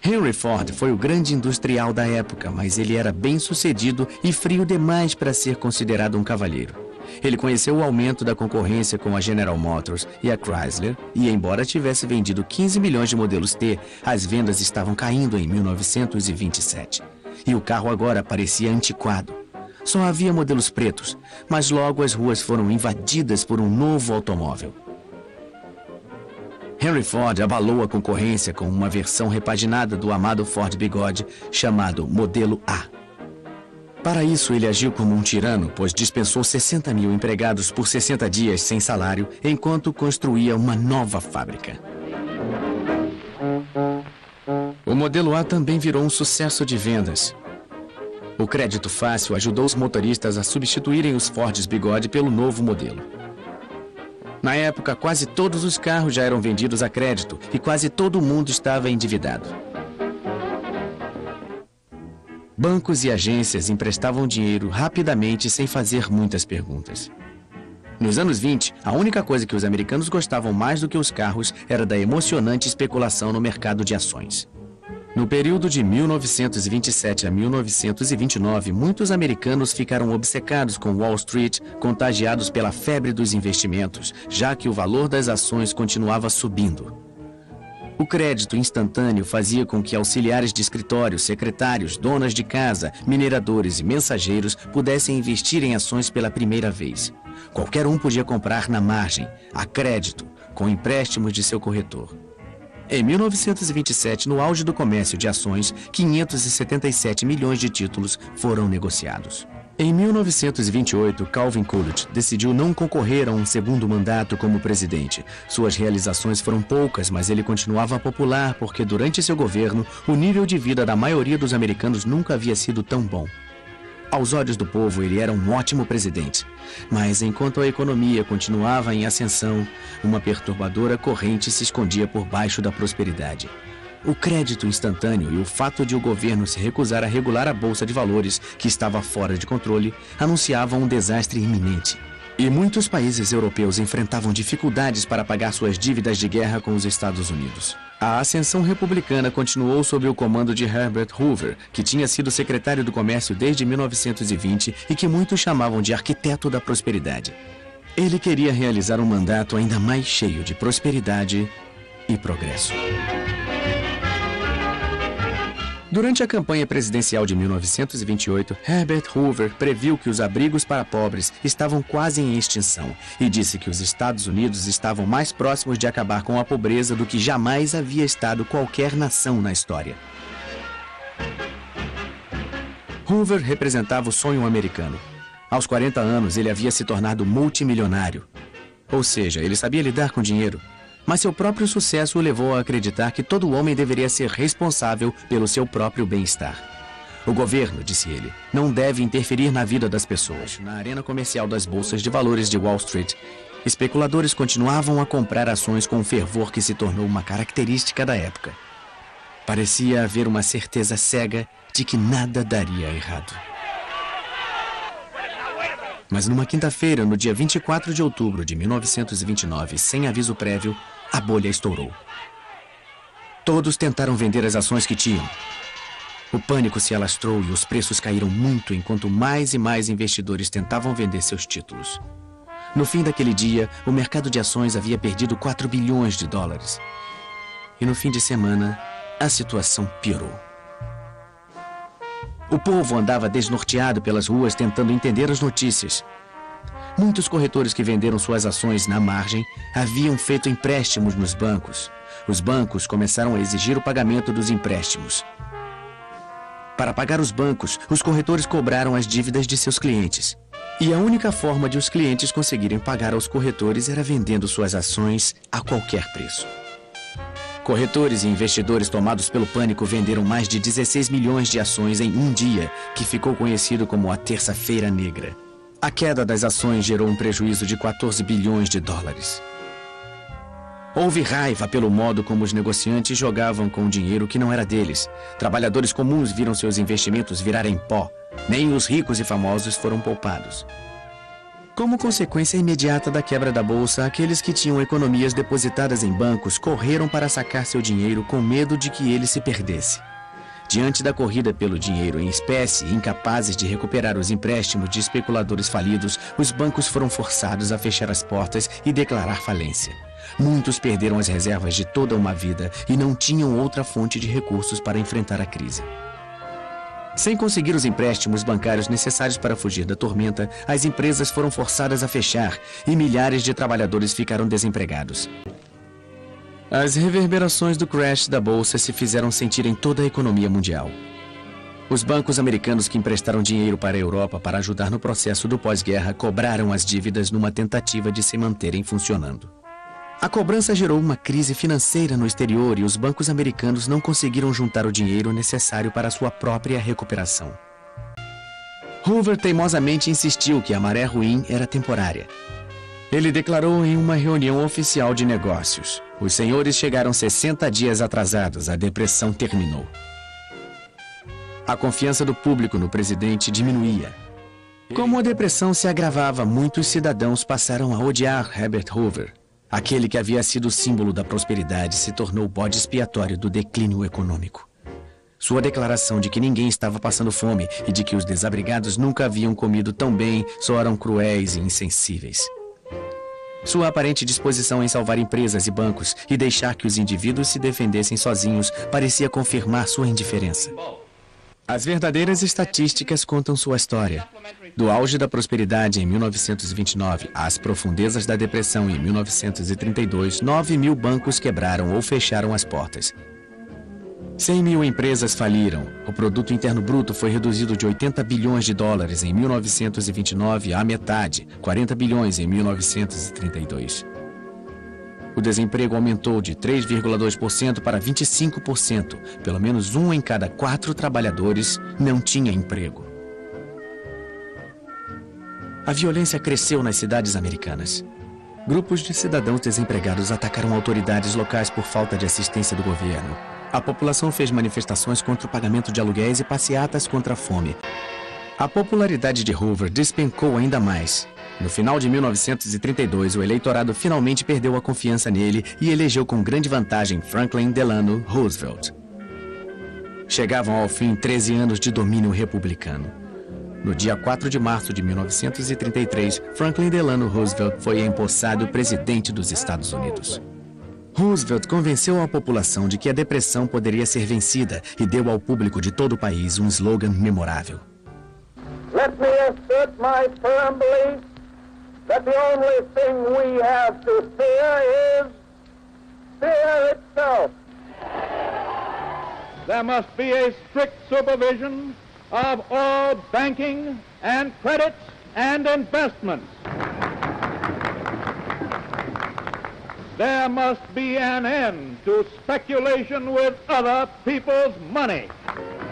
Henry Ford foi o grande industrial da época, mas ele era bem-sucedido e frio demais para ser considerado um cavalheiro. Ele conheceu o aumento da concorrência com a General Motors e a Chrysler, e embora tivesse vendido 15 milhões de modelos T, as vendas estavam caindo em 1927. E o carro agora parecia antiquado. Só havia modelos pretos, mas logo as ruas foram invadidas por um novo automóvel. Henry Ford abalou a concorrência com uma versão repaginada do amado Ford Bigode, chamado Modelo A. Para isso, ele agiu como um tirano, pois dispensou 60 mil empregados por 60 dias sem salário, enquanto construía uma nova fábrica. O Modelo A também virou um sucesso de vendas. O crédito fácil ajudou os motoristas a substituírem os Fords Bigode pelo novo modelo. Na época, quase todos os carros já eram vendidos a crédito e quase todo mundo estava endividado. Bancos e agências emprestavam dinheiro rapidamente sem fazer muitas perguntas. Nos anos 20, a única coisa que os americanos gostavam mais do que os carros era da emocionante especulação no mercado de ações. No período de 1927 a 1929, muitos americanos ficaram obcecados com Wall Street, contagiados pela febre dos investimentos, já que o valor das ações continuava subindo. O crédito instantâneo fazia com que auxiliares de escritório, secretários, donas de casa, mineradores e mensageiros pudessem investir em ações pela primeira vez. Qualquer um podia comprar na margem, a crédito, com empréstimos de seu corretor. Em 1927, no auge do comércio de ações, 577 milhões de títulos foram negociados. Em 1928, Calvin Coolidge decidiu não concorrer a um segundo mandato como presidente. Suas realizações foram poucas, mas ele continuava popular porque durante seu governo, o nível de vida da maioria dos americanos nunca havia sido tão bom. Aos olhos do povo, ele era um ótimo presidente. Mas enquanto a economia continuava em ascensão, uma perturbadora corrente se escondia por baixo da prosperidade. O crédito instantâneo e o fato de o governo se recusar a regular a bolsa de valores, que estava fora de controle, anunciavam um desastre iminente. E muitos países europeus enfrentavam dificuldades para pagar suas dívidas de guerra com os Estados Unidos. A ascensão republicana continuou sob o comando de Herbert Hoover, que tinha sido secretário do Comércio desde 1920 e que muitos chamavam de arquiteto da prosperidade. Ele queria realizar um mandato ainda mais cheio de prosperidade e progresso. Durante a campanha presidencial de 1928, Herbert Hoover previu que os abrigos para pobres estavam quase em extinção e disse que os Estados Unidos estavam mais próximos de acabar com a pobreza do que jamais havia estado qualquer nação na história. Hoover representava o sonho americano. Aos 40 anos, ele havia se tornado multimilionário. Ou seja, ele sabia lidar com dinheiro. Mas seu próprio sucesso o levou a acreditar que todo homem deveria ser responsável pelo seu próprio bem-estar. O governo, disse ele, não deve interferir na vida das pessoas. Na arena comercial das bolsas de valores de Wall Street, especuladores continuavam a comprar ações com um fervor que se tornou uma característica da época. Parecia haver uma certeza cega de que nada daria errado. Mas numa quinta-feira, no dia 24 de outubro de 1929, sem aviso prévio, a bolha estourou. Todos tentaram vender as ações que tinham. O pânico se alastrou e os preços caíram muito enquanto mais e mais investidores tentavam vender seus títulos. No fim daquele dia, o mercado de ações havia perdido 4 bilhões de dólares. E no fim de semana, a situação piorou. O povo andava desnorteado pelas ruas tentando entender as notícias. Muitos corretores que venderam suas ações na margem haviam feito empréstimos nos bancos. Os bancos começaram a exigir o pagamento dos empréstimos. Para pagar os bancos, os corretores cobraram as dívidas de seus clientes. E a única forma de os clientes conseguirem pagar aos corretores era vendendo suas ações a qualquer preço. Corretores e investidores tomados pelo pânico venderam mais de 16 milhões de ações em um dia, que ficou conhecido como a Terça-feira Negra. A queda das ações gerou um prejuízo de 14 bilhões de dólares. Houve raiva pelo modo como os negociantes jogavam com dinheiro que não era deles. Trabalhadores comuns viram seus investimentos virarem pó. Nem os ricos e famosos foram poupados. Como consequência imediata da quebra da bolsa, aqueles que tinham economias depositadas em bancos correram para sacar seu dinheiro com medo de que ele se perdesse. Diante da corrida pelo dinheiro em espécie, incapazes de recuperar os empréstimos de especuladores falidos, os bancos foram forçados a fechar as portas e declarar falência. Muitos perderam as reservas de toda uma vida e não tinham outra fonte de recursos para enfrentar a crise. Sem conseguir os empréstimos bancários necessários para fugir da tormenta, as empresas foram forçadas a fechar e milhares de trabalhadores ficaram desempregados. As reverberações do crash da bolsa se fizeram sentir em toda a economia mundial. Os bancos americanos que emprestaram dinheiro para a Europa para ajudar no processo do pós-guerra cobraram as dívidas numa tentativa de se manterem funcionando. A cobrança gerou uma crise financeira no exterior e os bancos americanos não conseguiram juntar o dinheiro necessário para sua própria recuperação. Hoover teimosamente insistiu que a maré ruim era temporária. Ele declarou em uma reunião oficial de negócios: os senhores chegaram 60 dias atrasados, a depressão terminou. A confiança do público no presidente diminuía. Como a depressão se agravava, muitos cidadãos passaram a odiar Herbert Hoover. Aquele que havia sido o símbolo da prosperidade se tornou o bode expiatório do declínio econômico. Sua declaração de que ninguém estava passando fome e de que os desabrigados nunca haviam comido tão bem soaram cruéis e insensíveis. Sua aparente disposição em salvar empresas e bancos e deixar que os indivíduos se defendessem sozinhos parecia confirmar sua indiferença. As verdadeiras estatísticas contam sua história. Do auge da prosperidade em 1929 às profundezas da depressão em 1932, 9.000 bancos quebraram ou fecharam as portas. 100.000 empresas faliram. O produto interno bruto foi reduzido de 80 bilhões de dólares em 1929 à metade, 40 bilhões em 1932. O desemprego aumentou de 3,2% para 25%. Pelo menos 1 em cada 4 trabalhadores não tinha emprego. A violência cresceu nas cidades americanas. Grupos de cidadãos desempregados atacaram autoridades locais por falta de assistência do governo. A população fez manifestações contra o pagamento de aluguéis e passeatas contra a fome. A popularidade de Hoover despencou ainda mais. No final de 1932, o eleitorado finalmente perdeu a confiança nele e elegeu com grande vantagem Franklin Delano Roosevelt. Chegavam ao fim 13 anos de domínio republicano. No dia 4 de março de 1933, Franklin Delano Roosevelt foi empossado presidente dos Estados Unidos. Roosevelt convenceu a população de que a depressão poderia ser vencida e deu ao público de todo o país um slogan memorável. Let me assert my firm belief that the only thing we have to fear is fear itself. There must be a strict supervision of all banking and credits and investments. There must be an end to speculation with other people's money.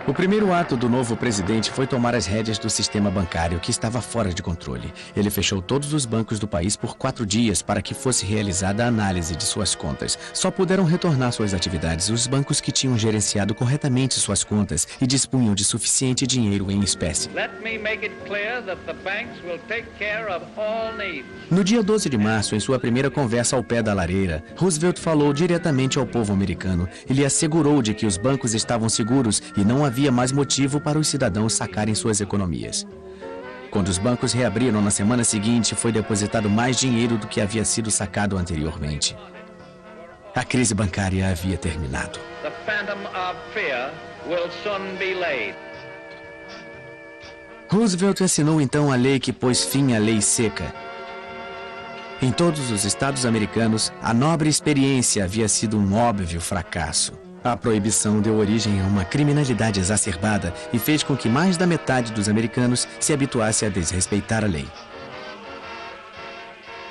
O primeiro ato do novo presidente foi tomar as rédeas do sistema bancário, que estava fora de controle. Ele fechou todos os bancos do país por 4 dias para que fosse realizada a análise de suas contas. Só puderam retornar suas atividades os bancos que tinham gerenciado corretamente suas contas e dispunham de suficiente dinheiro em espécie. No dia 12 de março, em sua primeira conversa ao pé da lareira, Roosevelt falou diretamente ao povo americano. Ele assegurou de que os bancos estavam seguros e não havia mais motivo para os cidadãos sacarem suas economias. Quando os bancos reabriram na semana seguinte, foi depositado mais dinheiro do que havia sido sacado anteriormente. A crise bancária havia terminado. Roosevelt assinou então a lei que pôs fim à lei seca. Em todos os estados americanos, a nobre experiência havia sido um óbvio fracasso. A proibição deu origem a uma criminalidade exacerbada e fez com que mais da metade dos americanos se habituasse a desrespeitar a lei.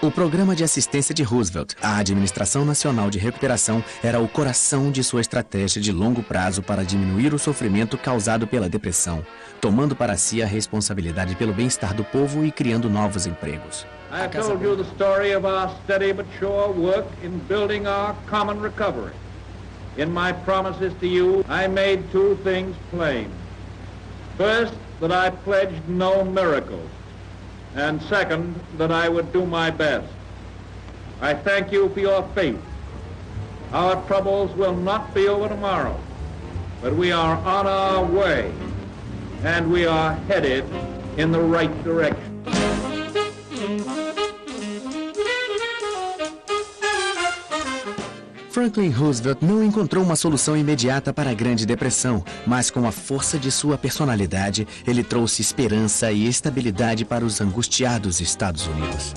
O programa de assistência de Roosevelt, a Administração Nacional de Recuperação, era o coração de sua estratégia de longo prazo para diminuir o sofrimento causado pela depressão, tomando para si a responsabilidade pelo bem-estar do povo e criando novos empregos. I have told you the story of our steady but sure work in building our common recovery. In my promises to you, I made 2 things plain. First, that I pledged no miracles. And second, that I would do my best. I thank you for your faith. Our troubles will not be over tomorrow, but we are on our way, and we are headed in the right direction. Franklin Roosevelt não encontrou uma solução imediata para a Grande Depressão, mas com a força de sua personalidade, ele trouxe esperança e estabilidade para os angustiados Estados Unidos.